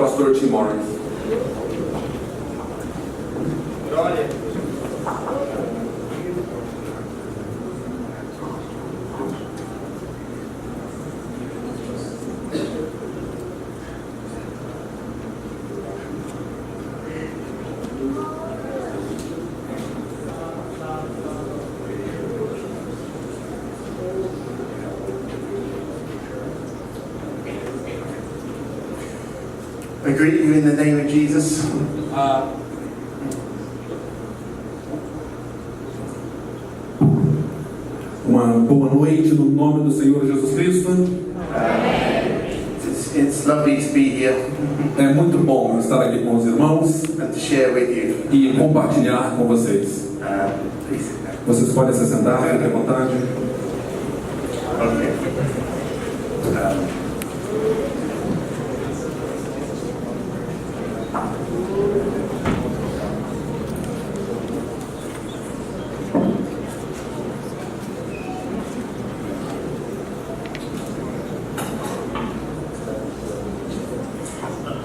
pastor Tim Morris. Glória. I greet you in the name of Jesus. Uma boa noite no nome do Senhor Jesus Cristo. It's lovely to be here É muito bom estar aqui com os irmãos and to share with you. e compartilhar com vocês. Please. Vocês podem se sentar, fiquem à vontade. Okay.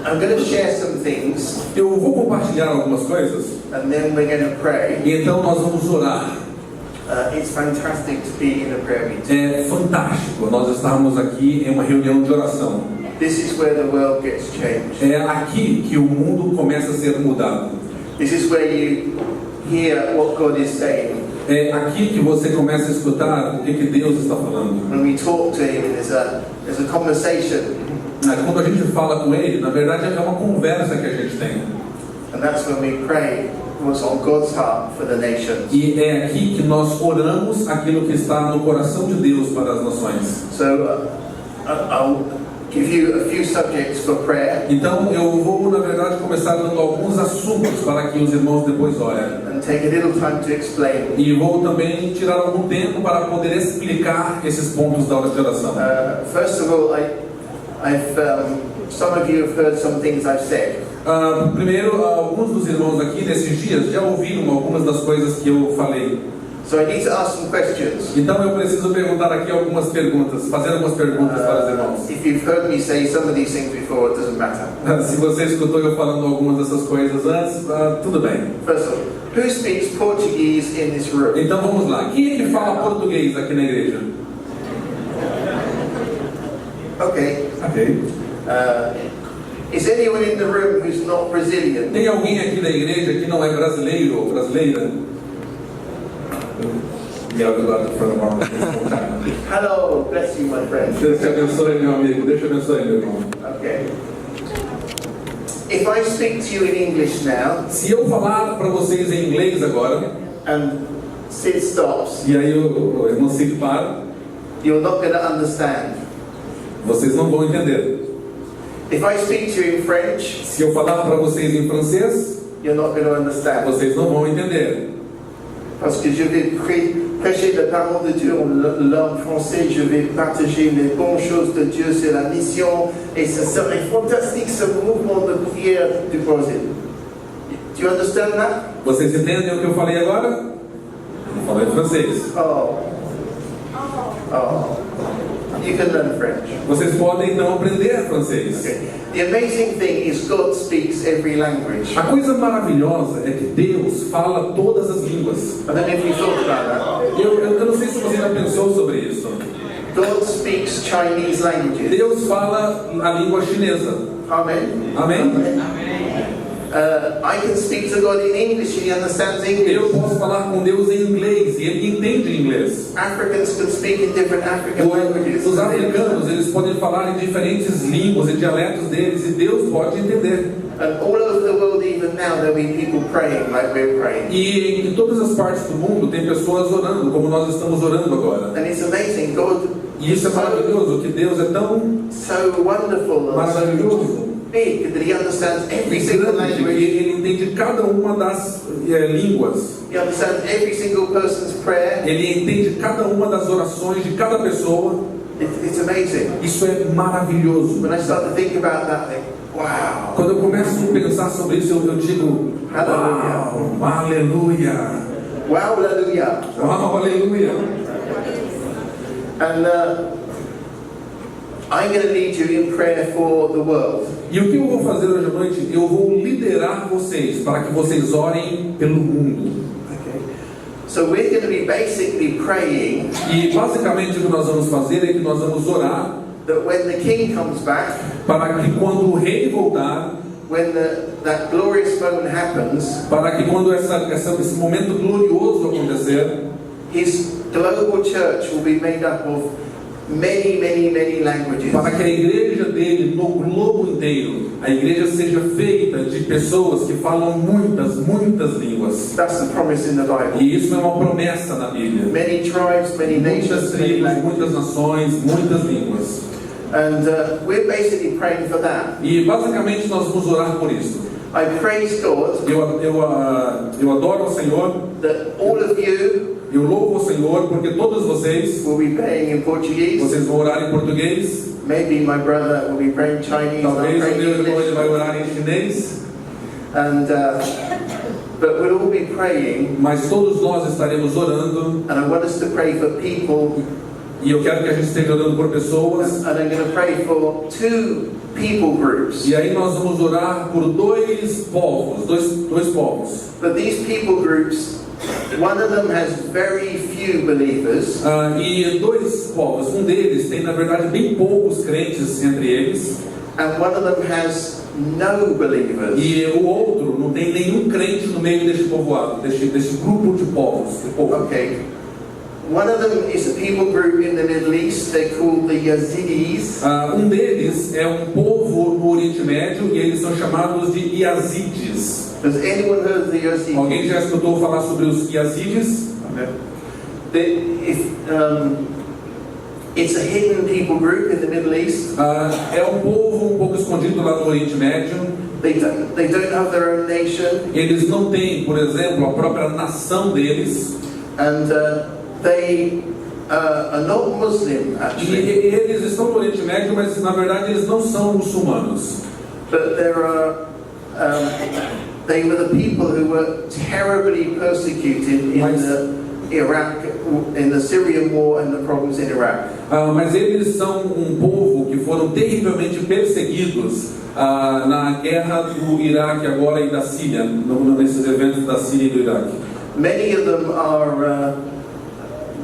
I'm going to share some things, Eu vou compartilhar algumas coisas and then we're going to pray. e então nós vamos orar. It's fantastic to be in a prayer meeting. É fantástico nós estarmos aqui em uma reunião de oração. This is where the world gets changed. É aqui que o mundo começa a ser mudado. This is where you hear what God is saying. É aqui que você começa a escutar o que Deus está falando. When we talk to Him, there's a conversation. Quando a gente fala com Ele, na verdade é uma conversa que a gente tem. And that's when we pray what's on God's heart for the nations. E é aqui que nós oramos aquilo que está no coração de Deus para as nações. So I'll give you a few subjects for prayer. Então eu vou, na verdade, começar dando alguns assuntos para que os irmãos depois orem. And take a little time to explain. E vou também tirar algum tempo para poder explicar esses pontos da hora de oração. First of all, some of you have heard some things I've said. Primeiro, alguns dos irmãos aqui nesses dias já ouviram algumas das coisas que eu falei. So I need to ask some questions. Então eu preciso perguntar aqui algumas perguntas, fazer algumas perguntas para os irmãos. If you've heard me say some of these things before, it doesn't matter. Se você escutou eu falando algumas dessas coisas antes, tudo bem. First of all, who speaks Portuguese in this room? Então vamos lá. Quem é que fala português aqui na igreja? Okay. Ok. Is anyone in the room who's not Brazilian? Tem alguém aqui da igreja que não é brasileiro ou brasileira? Hello, bless you, my friend. Deus te abençoe, meu amigo. Deus te abençoe, meu irmão. Okay. If I speak to you in English now, Se eu falar para vocês em inglês agora, and Sid stops, e aí o irmão Cid para, you're not going to understand. vocês não vão entender. If I speak to you in French, Se eu falar para vocês em francês, you're not going to understand. vocês não vão entender. Parce que je vais prêcher la parole de Dieu en langue française, je vais partager les bonnes choses de Dieu, c'est la mission, et ce serait fantastique ce mouvement de prière du Brésil. Do you understand that? Vocês entendem o que eu falei agora? Eu falei em francês. You can learn French. Vocês podem então aprender francês. Okay. The amazing thing is God speaks every language. A coisa maravilhosa é que Deus fala todas as línguas. I don't know if you thought about that. Eu não sei se você já pensou sobre isso. God speaks Chinese languages. Deus fala a língua chinesa. Amen. Amém? I can speak to God in English and He understands English. Eu posso falar com Deus em inglês e Ele entende inglês. Africans can speak in different African languages. Os africanos, eles podem falar em diferentes línguas e dialetos deles e Deus pode entender. And all over the world, even now, there will be people praying like we're praying. E em todas as partes do mundo tem pessoas orando, como nós estamos orando agora. And it's amazing. God E isso é maravilhoso, que Deus é tão so wonderful and maravilhoso, big that He understands every single grande, que language. Ele entende cada uma das línguas. He understands every single person's prayer. Ele entende cada uma das orações de cada pessoa. It's amazing. Isso é maravilhoso. When I start to think about that, I think, wow. Quando eu começo a pensar sobre isso, eu digo, uau, aleluia. Wow, hallelujah. Uau, aleluia. And I'm going to lead you in prayer for the world. E o que eu vou fazer hoje à noite? Eu vou liderar vocês para que vocês orem pelo mundo. Okay. So we're going to be basically praying E basicamente o que nós vamos fazer é que nós vamos orar that when the king comes back, para que quando o rei voltar, when that glorious moment happens, para que quando esse momento glorioso acontecer, his global church will be made up of many languages. para que a igreja dele no globo inteiro, a igreja seja feita de pessoas que falam muitas línguas. That's the promise in the Bible. E isso é uma promessa na Bíblia. Many tribes, many Muitas nations, many tribos, languages. muitas nações, muitas línguas. And we're basically praying for that. E basicamente nós vamos orar por isso. I praise God Eu adoro o Senhor, that all of you eu louvo o Senhor porque todos vocês will be praying in Portuguese. vão orar em português. Maybe my brother will be praying Chinese. I'm Talvez o praying meu irmão ele vai English. orar em chinês. And but we'll all be praying. Mas todos nós estaremos orando. And I want us to pray for people. E eu quero que a gente esteja orando por pessoas. And I'm going to pray for two people groups. E aí nós vamos orar por dois povos. But these people groups, one of them has very few believers. E dois povos. Um deles tem, na verdade, bem poucos crentes entre eles. And one of them has no believers. E o outro não tem nenhum crente no meio deste povoado, deste grupo de povos. Okay. One of them is a people group in the Middle East. They're called the Yazidis. Um deles é um povo no Oriente Médio e eles são chamados de Yazidis. Has anyone heard of the Yazidis? Alguém já escutou falar sobre os Yazidis? It's a hidden people group in the Middle East. É um povo um pouco escondido lá no Oriente Médio. They don't have their own nation. Eles não têm, por exemplo, a própria nação deles. And they are not Muslim, E actually. eles estão no Oriente Médio, mas na verdade eles não são muçulmanos. But they were the people who were terribly persecuted in Iraq, in the Syrian war and the problems in Iraq. Mas eles são um povo que foram terrivelmente perseguidos na guerra do Iraque agora e da Síria, nesses eventos da Síria e do Iraque. Many of them are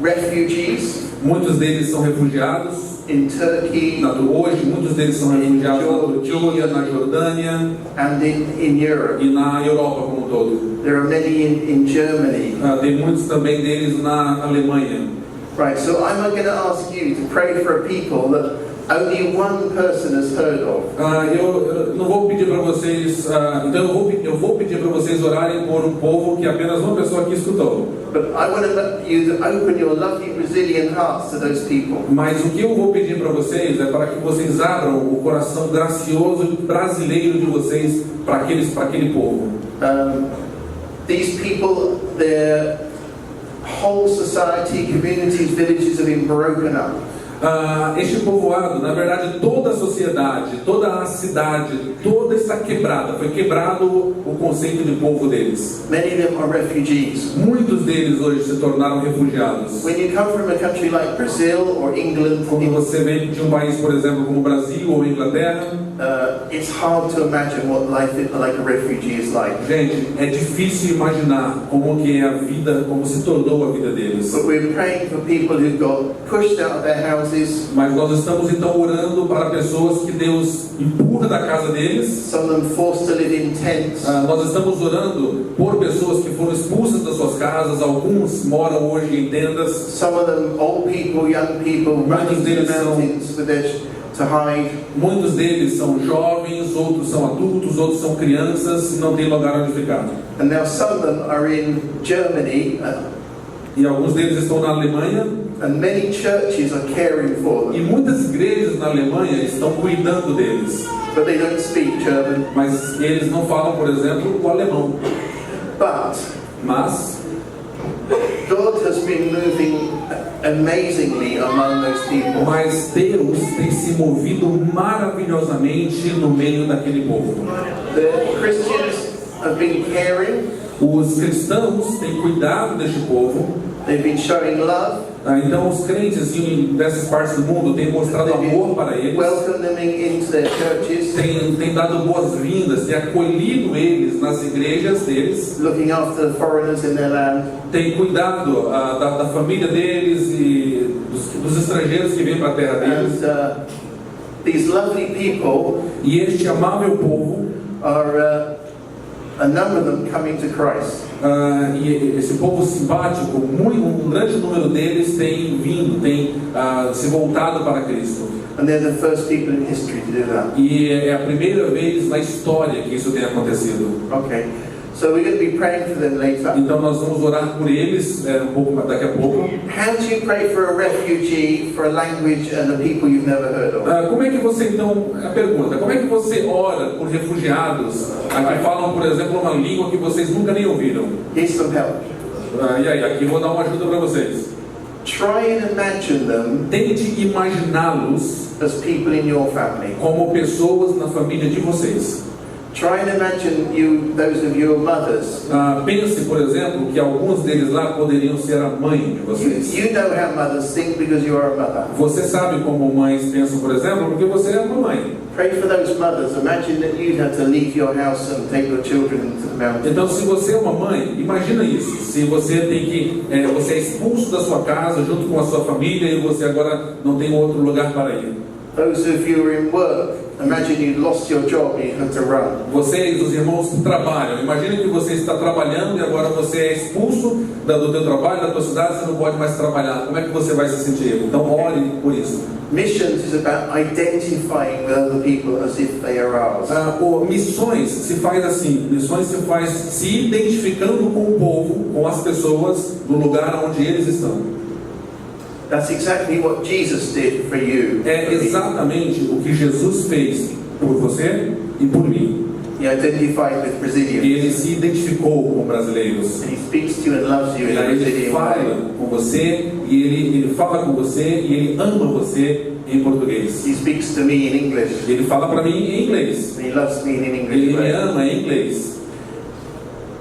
refugees. Muitos deles são refugiados. In Turkey, Hoje, muitos deles são refugiados na Turquia, na Jordânia and in Europe. e na Europa como um todo. There are many in Germany. Tem muitos também deles na Alemanha. Right, so I'm going to ask you to pray for a people that only one person has heard of. Eu não vou pedir para vocês, então eu vou pedir para vocês orarem por um povo que apenas uma pessoa aqui escutou. But I want you to open your lovely Brazilian hearts to those people. Mas o que eu vou pedir para vocês é para que vocês abram o coração gracioso brasileiro de vocês para aquele povo. These people, their whole society, communities, villages have been broken up. Este povoado, na verdade, toda a sociedade, toda a cidade, toda está quebrada. Foi quebrado o conceito de povo deles. Many of them are refugees. Muitos deles hoje se tornaram refugiados. When you come from a country like Brazil or England, Quando você vem de um país, por exemplo, como o Brasil ou Inglaterra, it's hard to imagine what life like a refugee is like. gente, é difícil imaginar como que é a vida, como se tornou a vida deles. But we're praying for people who got pushed out of their houses. Mas nós estamos então orando para pessoas que Deus empurra da casa deles. Some of them forced to live in tents. Nós estamos orando por pessoas que foram expulsas das suas casas. Alguns moram hoje em tendas. Some of them old people, young people, running to the mountains to hide. Muitos deles são jovens, outros são adultos, outros são crianças e não tem lugar onde ficar. And now some of them are in Germany. E alguns deles estão na Alemanha. And many churches are caring for E them. muitas igrejas na Alemanha estão cuidando deles. But they don't speak German. Mas eles não falam, por exemplo, o alemão. Mas God has been moving amazingly among those people. Mas Deus tem se movido maravilhosamente no meio daquele povo. The Christians have been caring. Os cristãos têm cuidado deste povo. They've been showing love. Então os crentes dessas partes do mundo têm mostrado amor para eles, welcome them into their churches, têm dado boas-vindas, têm acolhido eles nas igrejas deles, looking after the foreigners in their land. têm cuidado da família deles e dos estrangeiros que vêm para a terra deles. And these lovely people E este amável povo, are a number of them coming to Christ. e esse povo simpático, um grande número deles tem vindo, tem se voltado para Cristo. And they're the first people in history to do that. E é a primeira vez na história que isso tem acontecido. Okay. So we're going to be praying for them later. Então nós vamos orar por eles um pouco daqui a pouco. How do you pray for a refugee for a language and a people you've never heard of? Como é que você então, a pergunta, como é que você ora por refugiados que falam, por exemplo, uma língua que vocês nunca nem ouviram? Here's some help. E aí, aqui eu vou dar uma ajuda para vocês. Try and imagine them Tente imaginá-los as people in your family. como pessoas na família de vocês. Try and imagine those of your mothers. Pense, por exemplo, que alguns deles lá poderiam ser a mãe de vocês. You know how mothers think because you are a mother. Você sabe como mães pensam, por exemplo, porque você é uma mãe. Pray for those mothers. Imagine that you'd have to leave your house and take your children to the mountains. Então, se você é uma mãe, imagina isso. Se você tem que, você é expulso da sua casa junto com a sua família e você agora não tem outro lugar para ir. Those of you who are in work, imagine you lost your job and you had to run. Vocês, os irmãos que trabalham, imagine que você está trabalhando e agora você é expulso do teu trabalho, da tua cidade, você não pode mais trabalhar. Como é que você vai se sentir? Então, ore por isso. Missions is about identifying with other people as if they are ours. Missões se faz assim, missões se faz se identificando com o povo, com as pessoas, no lugar onde eles estão. That's exactly what Jesus did for you. É exatamente o que Jesus fez por você e por mim. He identified with Brazilians. Ele se identificou com brasileiros. And he speaks to you and loves you in a Ele Brazilian fala way. com você e ele fala com você e ele ama você em português. He speaks to me in English. Ele fala para mim em inglês. And he loves me in Ele English. me way. ama em inglês.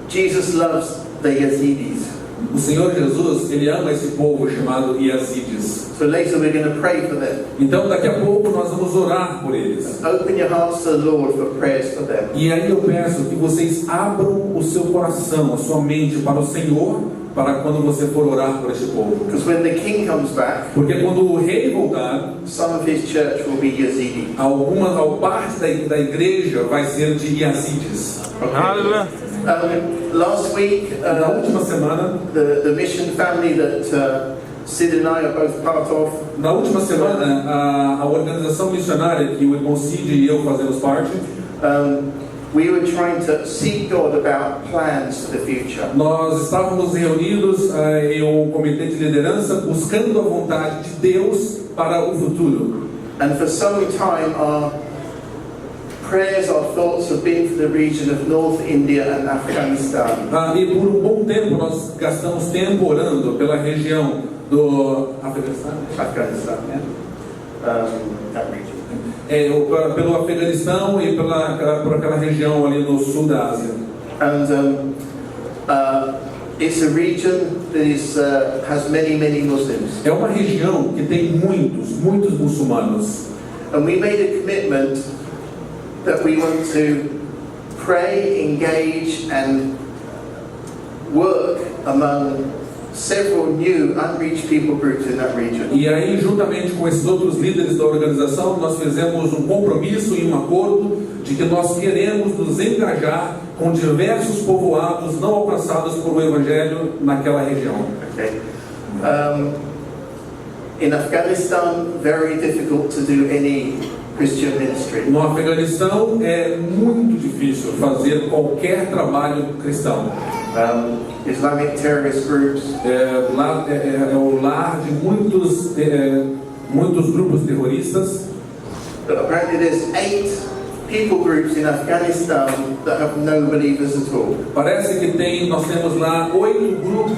Jesus loves the Yazidis. O Senhor Jesus, ele ama esse povo chamado Yazidis. So later we're going to pray for them. Então daqui a pouco nós vamos orar por eles. Open your hearts to the Lord for prayers for them. E aí eu peço que vocês abram o seu coração, a sua mente para o Senhor, para quando você for orar por este povo. Because when the king comes back, Porque quando o rei voltar, some of his church will be Yazidi. alguma parte da igreja vai ser de Yazidis. Last week, Na última semana, the mission family that Sid and I are both part of, na última semana, a organização missionária que o irmão Cid e eu fazemos parte, we were trying to seek God about plans for the future. nós estávamos reunidos em um comitê de liderança buscando a vontade de Deus para o futuro. And for some time, our prayers, our thoughts have been for the region of North India and Afghanistan. E por um bom tempo nós gastamos tempo orando pela região do Afeganistão, That region. pelo Afeganistão e por aquela região ali no sul da Ásia. And it's a region that has many Muslims. É uma região que tem muitos muçulmanos. And we made a commitment that we want to pray, engage and work among several new unreached people groups in that region. E aí, juntamente com esses outros líderes da organização, nós fizemos um compromisso e um acordo de que nós queremos nos engajar com diversos povoados não alcançados por o Evangelho naquela região. Okay. In Afghanistan, very difficult to do any Christian ministry. No Afeganistão é muito difícil fazer qualquer trabalho cristão. Islamic terrorist groups. Lá é o lar de muitos grupos terroristas. But apparently there's 8 people groups in Afghanistan that have no believers at all. Parece que nós temos lá 8 grupos,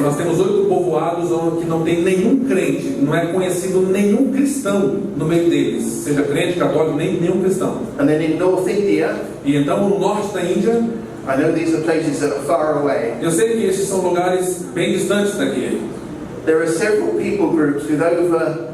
nós temos 8 povoados onde não tem nenhum crente, não é conhecido nenhum cristão no meio deles, seja crente, católico, nenhum cristão. And then in North India, E então no norte da Índia, I know these are places that are far away. eu sei que esses são lugares bem distantes daqui. There are several people groups with over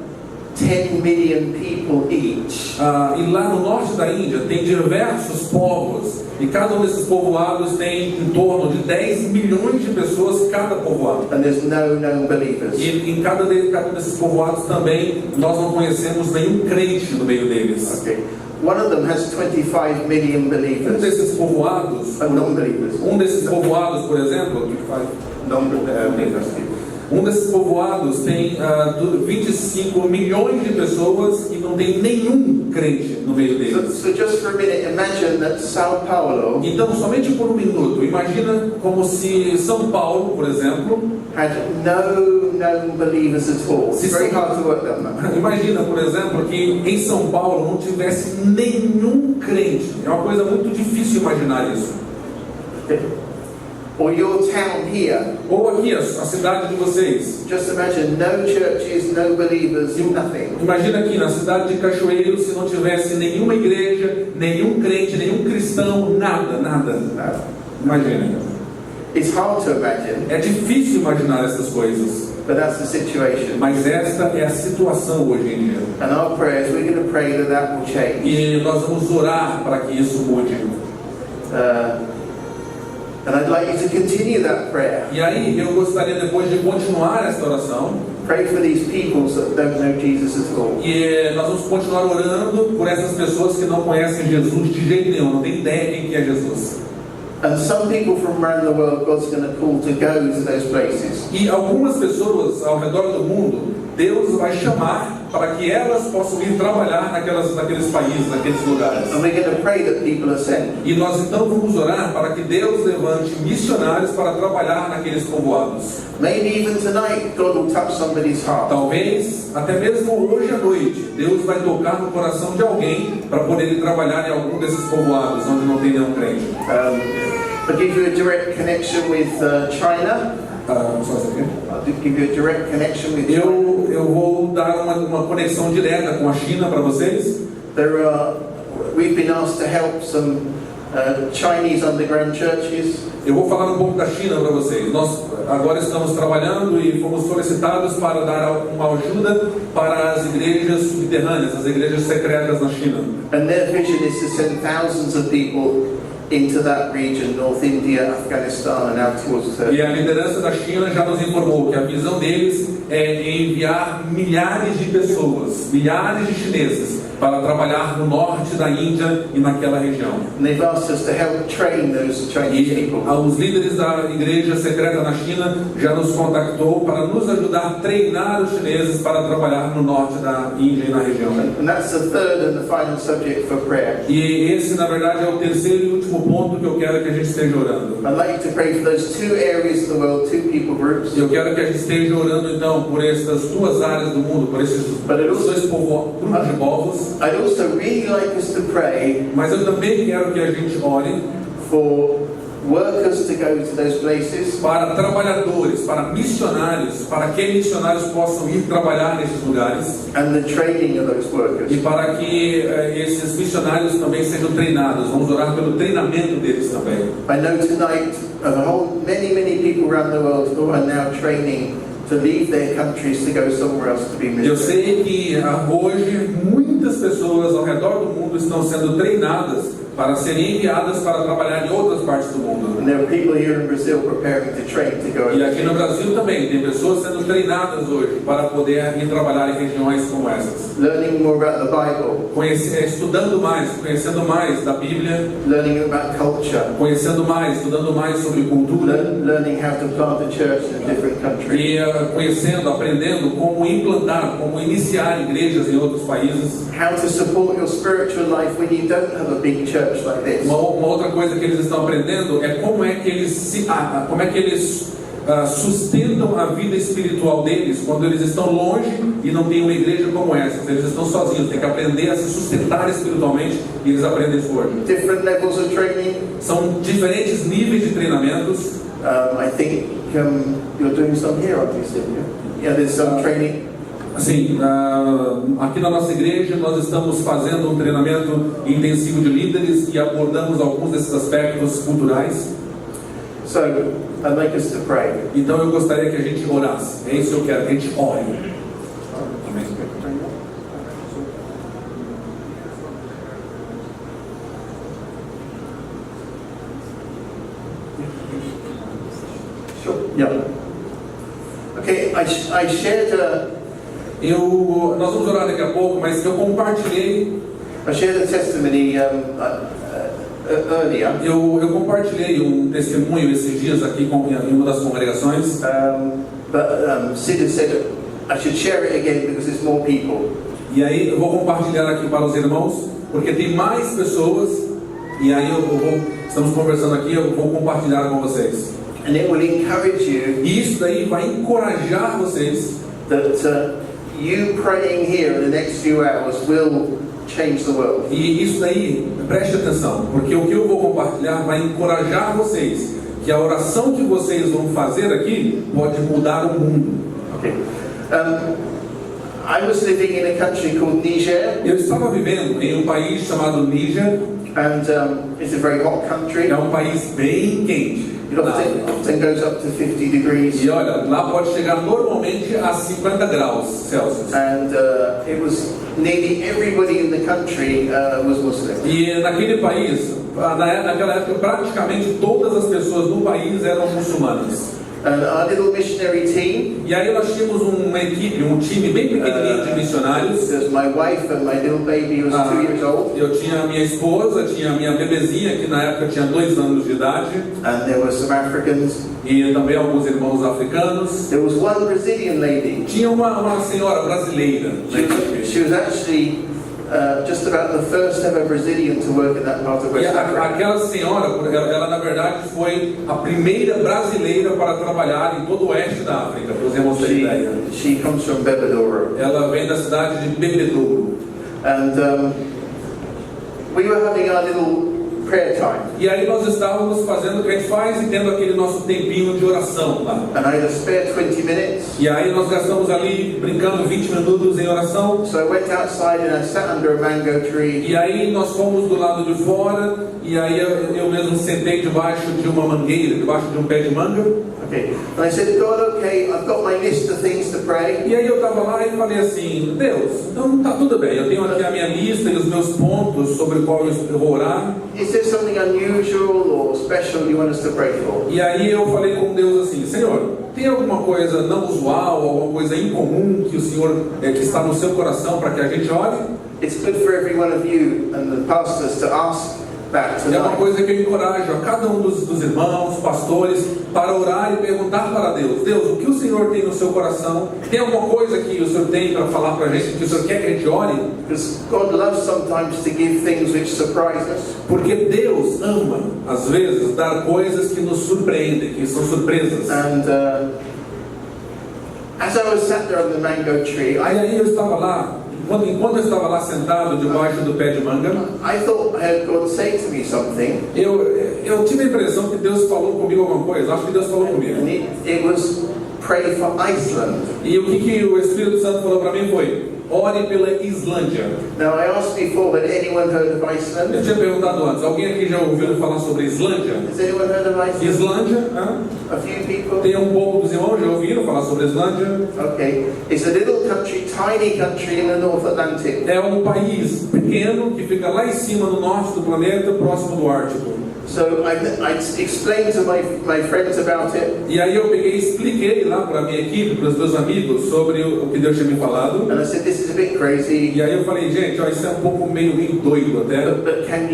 10 million people each. E lá no norte da Índia tem diversos povos, e cada um desses povoados tem em torno de 10 milhões de pessoas cada povoado. And there's no known believers. E em cada um desses povoados também nós não conhecemos nenhum crente no meio deles. Okay. One of them has 25 million believers. Non-believers. Um desses povoados, por exemplo, Non-believers. um desses povoados tem 25 milhões de pessoas e não tem nenhum crente no meio deles. So just for a minute, imagine that São Paulo Então, somente por um minuto, imagina como se São Paulo, por exemplo, had no known believers at all. It's very hard to work that out. Imagina, por exemplo, que em São Paulo não tivesse nenhum crente. É uma coisa muito difícil imaginar isso. Or your town here. Ou aqui, a cidade de vocês. Just imagine no churches, no believers, nothing. Imagina aqui na cidade de Cachoeiro, se não tivesse nenhuma igreja, nenhum crente, nenhum cristão, nada. Imagina. It's hard to imagine. É difícil imaginar essas coisas. But that's the situation. Mas esta é a situação hoje em dia. And our prayers, we're going to pray that will change. E nós vamos orar para que isso mude. And I'd like you to continue that prayer. E aí eu gostaria depois de continuar esta oração. Pray for these peoples that don't know Jesus at all. E nós vamos continuar orando por essas pessoas que não conhecem Jesus de jeito nenhum, não tem ideia quem que é Jesus. And some people from around the world, God's going to call to go to those places. E algumas pessoas ao redor do mundo, Deus vai chamar para que elas possam ir trabalhar naqueles países, naqueles lugares. And we're going to pray that people are sent. E nós então vamos orar para que Deus levante missionários para trabalhar naqueles povoados. Maybe even tonight, God will touch somebody's heart. Talvez, até mesmo hoje à noite, Deus vai tocar no coração de alguém para poder ir trabalhar em algum desses povoados onde não tem nenhum crente. I'll give you a direct connection with China. I'll give you a direct connection with China. Eu vou dar uma conexão direta com a China para vocês. We've been asked to help some Chinese underground churches. Eu vou falar um pouco da China para vocês. Nós agora estamos trabalhando e fomos solicitados para dar uma ajuda para as igrejas subterrâneas, as igrejas secretas na China. And their vision is to send thousands of people into that region, North India, Afghanistan, and out towards Turkey. E a liderança da China já nos informou que a visão deles é enviar milhares de pessoas, milhares de chineses, para trabalhar no norte da Índia e naquela região. And they've asked us to help train those Chinese people. Os líderes da igreja secreta na China já nos contactou para nos ajudar a treinar os chineses para trabalhar no norte da Índia e na região. And that's the third and the final subject for prayer. E esse, na verdade, é o terceiro e último ponto que eu quero que a gente esteja orando. I'd like you to pray for those two areas of the world, two people groups. Eu quero que a gente esteja orando então por essas duas áreas do mundo, por esses dois grupos de povos. I'd also really like us to pray. Mas eu também quero que a gente ore for workers to go to those places. Para trabalhadores, para missionários, para que missionários possam ir trabalhar nesses lugares. And the training of those workers. E para que esses missionários também sejam treinados. Vamos orar pelo treinamento deles também. I know tonight many people around the world who are now training to leave their countries to go somewhere else to be missionaries. Eu sei que hoje muitas pessoas ao redor do mundo estão sendo treinadas para serem enviadas para trabalhar em outras partes do mundo. And there are people here in Brazil preparing to train to go. E aqui no Brasil também tem pessoas sendo treinadas hoje para poder ir trabalhar em regiões como essas. Learning more about the Bible. Estudando mais, conhecendo mais da Bíblia. Learning about culture. Conhecendo mais, estudando mais sobre cultura. Learning how to plant a church in different countries. E conhecendo, aprendendo como implantar, como iniciar igrejas em outros países. How to support your spiritual life when you don't have a big church. Uma outra coisa que eles estão aprendendo é como é que eles sustentam a vida espiritual deles quando eles estão longe e não tem uma igreja como essa. Eles estão sozinhos, têm que aprender a se sustentar espiritualmente e eles aprendem isso hoje. Different levels of training. São diferentes níveis de treinamentos. I think you're doing some here, obviously. Yeah, there's some training. Assim, aqui na nossa igreja nós estamos fazendo um treinamento intensivo de líderes e abordamos alguns desses aspectos culturais. So I'd like us to pray. Então eu gostaria que a gente orasse. É isso que eu quero, que a gente ore. Amém. Sure. Yeah. Okay, I shared Nós vamos orar daqui a pouco, mas eu compartilhei. I shared a testimony earlier. Eu compartilhei um testemunho esses dias aqui em uma das congregações. Sid said I should share it again because there's more people. E aí eu vou compartilhar aqui para os irmãos, porque tem mais pessoas. E aí estamos conversando aqui, eu vou compartilhar com vocês. And it will encourage you. E isso daí vai encorajar vocês. That you praying here in the next few hours will change the world. E isso daí, preste atenção, porque o que eu vou compartilhar vai encorajar vocês, que a oração que vocês vão fazer aqui pode mudar o mundo. Okay. I was living in a country called Niger. Eu estava vivendo em um país chamado Níger. And it's a very hot country. É um país bem quente. It often goes up to 50 degrees. E olha, lá pode chegar normalmente a 50 graus Celsius. And it was nearly everybody in the country was Muslim. E naquele país, naquela época, praticamente todas as pessoas no país eram muçulmanas. And our little missionary team. E aí nós tínhamos uma equipe, um time bem pequenininho de missionários. My wife and my little baby was 2 years old. Eu tinha a minha esposa, tinha a minha bebezinha que na época tinha 2 anos de idade. And there were some Africans. E também alguns irmãos africanos. There was one Brazilian lady. Tinha uma senhora brasileira. She was actually just about the first ever Brazilian to work in that part of West Africa. Aquela senhora, ela na verdade foi a primeira brasileira para trabalhar em todo o oeste da África, para os irmãos terem ideia. She comes from Bebedouro. Ela vem da cidade de Bebedouro. And we were having our little prayer time. E aí nós estávamos fazendo o que a gente faz e tendo aquele nosso tempinho de oração lá. And I had a spare 20 minutes. E aí nós gastamos ali brincando 20 minutos em oração. So I went outside and I sat under a mango tree. E aí nós fomos do lado de fora e aí eu mesmo sentei debaixo de uma mangueira, debaixo de um pé de manga. Okay. And I said, God, okay, I've got my list of things to pray. E aí eu estava lá e falei assim, Deus, então tá tudo bem, eu tenho aqui a minha lista e os meus pontos sobre o qual eu vou orar. Is there something unusual or special you want us to pray for? E aí eu falei com Deus assim, Senhor, tem alguma coisa não usual, alguma coisa incomum que o Senhor, que está no seu coração para que a gente ore? It's good for every one of you and the pastors to ask that É uma tonight. coisa que eu encorajo a cada um dos irmãos, pastores, para orar e perguntar para Deus, Deus, o que o Senhor tem no seu coração? Tem alguma coisa que o Senhor tem para falar para a gente, que o Senhor quer que a gente ore? Because God loves sometimes to give things which surprise us. Porque Deus ama, às vezes, dar coisas que nos surpreendem, que são surpresas. And as I was sat there on the mango tree, Aí eu estava lá, enquanto eu estava lá sentado debaixo do pé de manga, I thought I had God say to me something. eu tive a impressão que Deus falou comigo alguma coisa. Acho que Deus falou comigo. And it was pray for Iceland. E o que o Espírito Santo falou para mim foi: ore pela Islândia. Now I asked before, had anyone heard of Eu Iceland? tinha perguntado antes, alguém aqui já ouviu falar sobre Islândia? Has anyone heard of Iceland? Islândia, né? A few people? Tem um pouco dos irmãos já ouviram falar sobre Islândia. Okay. It's a little country, tiny country in the North Atlantic. É um país pequeno que fica lá em cima no norte do planeta, próximo do Ártico. So I explained to my friends about it. E aí eu peguei e expliquei lá para a minha equipe, para os meus amigos, sobre o que Deus tinha me falado. And I said, this is a bit crazy. E aí eu falei, gente, ó, isso é um pouco meio doido até. But can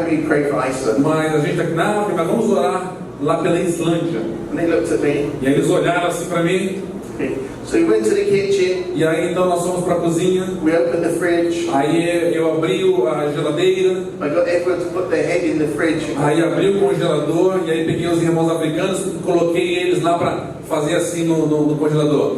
we pray for Iceland? Mas a gente tá aqui, não, mas vamos orar lá pela Islândia. And they looked at me. E aí eles olharam assim para mim. Okay. So we went to the kitchen. E aí então nós fomos para a cozinha. We opened the fridge. Aí eu abri a geladeira. I got everyone to put their head in the fridge. Aí abri o congelador. E aí peguei os irmãos africanos e coloquei eles lá para fazer assim no congelador.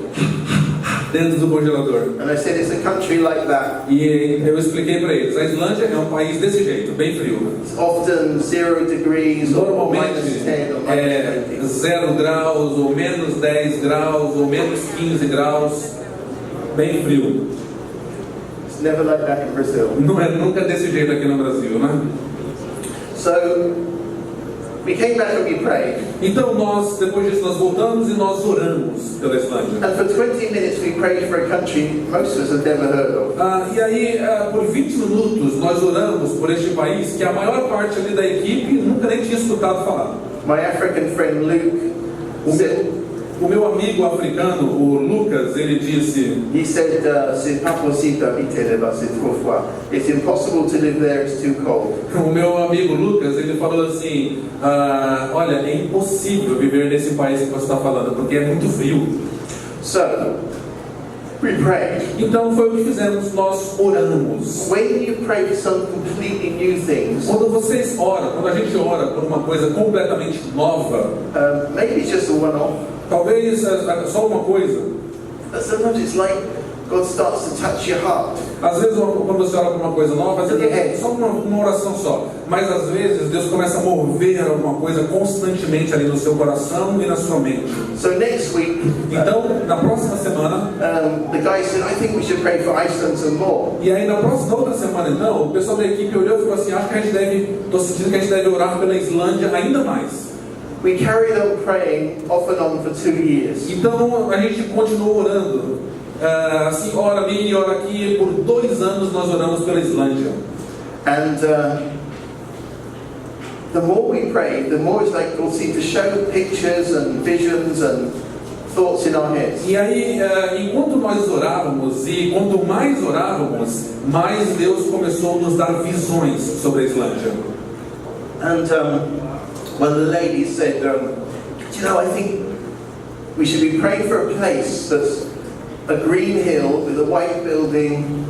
Dentro do congelador. And I said, it's a country like that. E eu expliquei para eles, a Islândia é um país desse jeito, bem frio. It's often 0 degrees or Normalmente minus 10 or minus é 20. 0 graus, ou menos 10 graus, ou menos 15 graus, bem frio. It's never like that in Brazil. Não é nunca desse jeito aqui no Brasil, né? So we came back and we prayed. Então depois disso nós voltamos e nós oramos pela Islândia. And for 20 minutes we prayed for a country most of us had never heard of. E aí, por 20 minutos, nós oramos por este país que a maior parte ali da equipe nunca nem tinha escutado falar. My African friend Luke said, o meu amigo africano, o Lucas, ele disse, he said, c'est pas possible d'habiter là-bas, c'est trop froid. It's impossible to live there, it's too cold. O meu amigo Lucas, ele falou assim, olha, é impossível viver nesse país que você está falando, porque é muito frio. So, we prayed. Então foi o que fizemos, nós oramos. When you pray for some completely new things, quando vocês oram, quando a gente ora por uma coisa completamente nova, maybe it's just a one-off. Talvez só uma coisa. But sometimes it's like God starts to touch your heart. Às vezes quando você ora por uma coisa nova, às vezes é só uma oração só. Mas às vezes Deus começa a mover alguma coisa constantemente ali no seu coração e na sua mente. So next week, então na próxima semana, the guy said, I think we should pray for Iceland some more. E aí na outra semana então, o pessoal da equipe olhou e falou assim, acho que estou sentindo que a gente deve orar pela Islândia ainda mais. We carried on praying off and on for 2 years. Então a gente continuou orando, assim, ora ali, ora aqui, por 2 anos nós oramos pela Islândia. And the more we prayed, the more it's like God seemed to show pictures and visions and thoughts in our heads. E aí, enquanto nós orávamos e quanto mais orávamos, mais Deus começou a nos dar visões sobre a Islândia. And one of the ladies said, you know, I think we should be praying for a place that's a green hill with a white building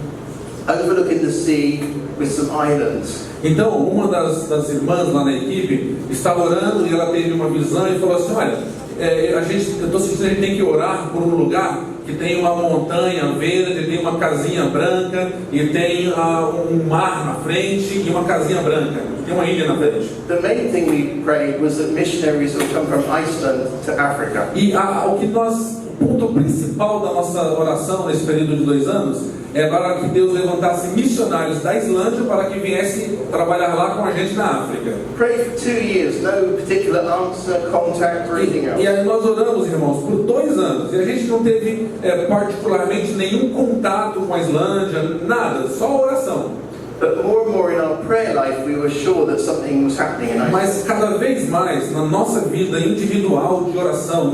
overlooking the sea with some islands. Então, uma das irmãs lá na equipe estava orando e ela teve uma visão e falou assim, olha, eu estou sentindo que a gente tem que orar por um lugar que tem uma montanha verde, tem uma casinha branca e tem um mar na frente e uma casinha branca, tem uma ilha na frente. The main thing we prayed was that missionaries would come from Iceland to Africa. E o ponto principal da nossa oração nesse período de 2 anos é para que Deus levantasse missionários da Islândia para que viessem trabalhar lá com a gente na África. Pray for 2 years, no particular answer, contact or anything else. E aí nós oramos, irmãos, por 2 anos e a gente não teve particularmente nenhum contato com a Islândia, nada, só oração. But more and more in our prayer life, we were sure that something was happening in Iceland. Mas cada vez mais na nossa vida individual de oração,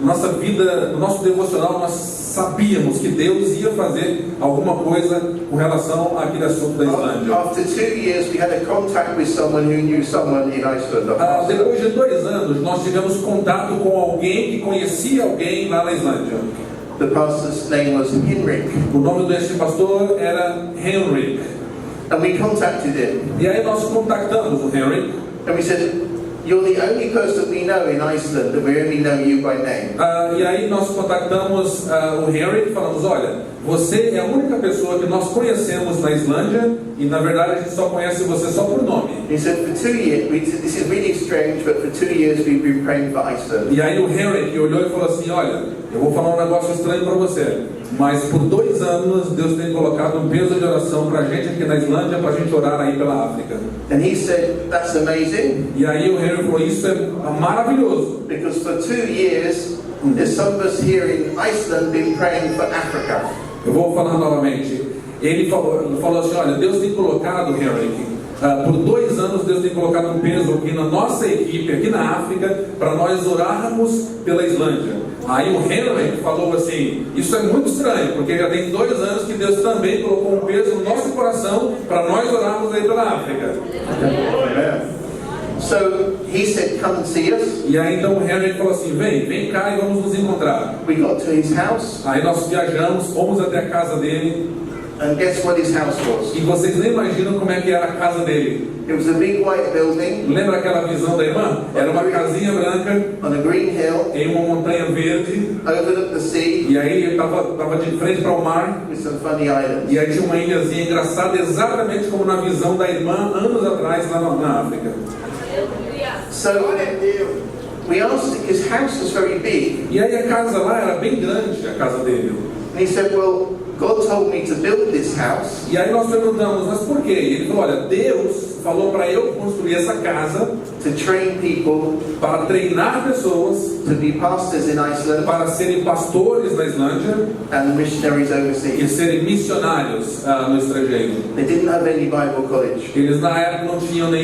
nossa vida, no nosso devocional, nós sabíamos que Deus ia fazer alguma coisa com relação àquele assunto da Islândia. After 2 years, we had a contact with someone who knew someone in Iceland. Depois de 2 anos, nós tivemos contato com alguém que conhecia alguém lá na Islândia. The pastor's name was Henrik. O nome desse pastor era Henrik. And we contacted him. E aí nós contactamos o Henrik. And we said, you're the only person we know in Iceland that we only know you by name. E aí nós contactamos o Henrik e falamos, olha, você é a única pessoa que nós conhecemos na Islândia e na verdade a gente só conhece você só por nome. He said, for 2 years, this is really strange, but for 2 years we've been praying for Iceland. E aí o Henrik olhou e falou assim, olha, eu vou falar um negócio estranho para você, mas por 2 anos Deus tem colocado um peso de oração para a gente aqui na Islândia, para a gente orar aí pela África. And he said, that's amazing. E aí o Henrik falou, isso é maravilhoso. Because for 2 years, there's some of us here in Iceland been praying for Africa. Eu vou falar novamente. Ele falou assim, olha, Deus tem colocado, Henrik, por 2 anos Deus tem colocado um peso aqui na nossa equipe, aqui na África, para nós orarmos pela Islândia. Aí o Henrik falou assim, isso é muito estranho, porque já tem 2 anos que Deus também colocou um peso no nosso coração para nós orarmos aí pela África. So he said, come and see us. E aí então o Henrik falou assim, vem cá e vamos nos encontrar. We got to his house. Aí nós viajamos, fomos até a casa dele. And guess what his house was? E vocês nem imaginam como é que era a casa dele. It was a big white building. Lembra aquela visão da irmã? Era uma casinha branca on a green hill, em uma montanha verde. Overlooked the sea. E aí ele estava de frente para o mar. With some funny islands. E aí tinha uma ilhazinha engraçada, exatamente como na visão da irmã anos atrás lá na África. So we asked, his house was very big. E aí a casa lá era bem grande, a casa dele. And he said, well, God told me to build this house E aí nós perguntamos, mas por quê? E ele falou, olha, Deus falou para eu construir essa casa to train people para treinar pessoas to be pastors in Iceland para serem pastores na Islândia and missionaries e overseas. serem missionários no estrangeiro. They didn't have any Bible college. Eles na época não tinham nenhum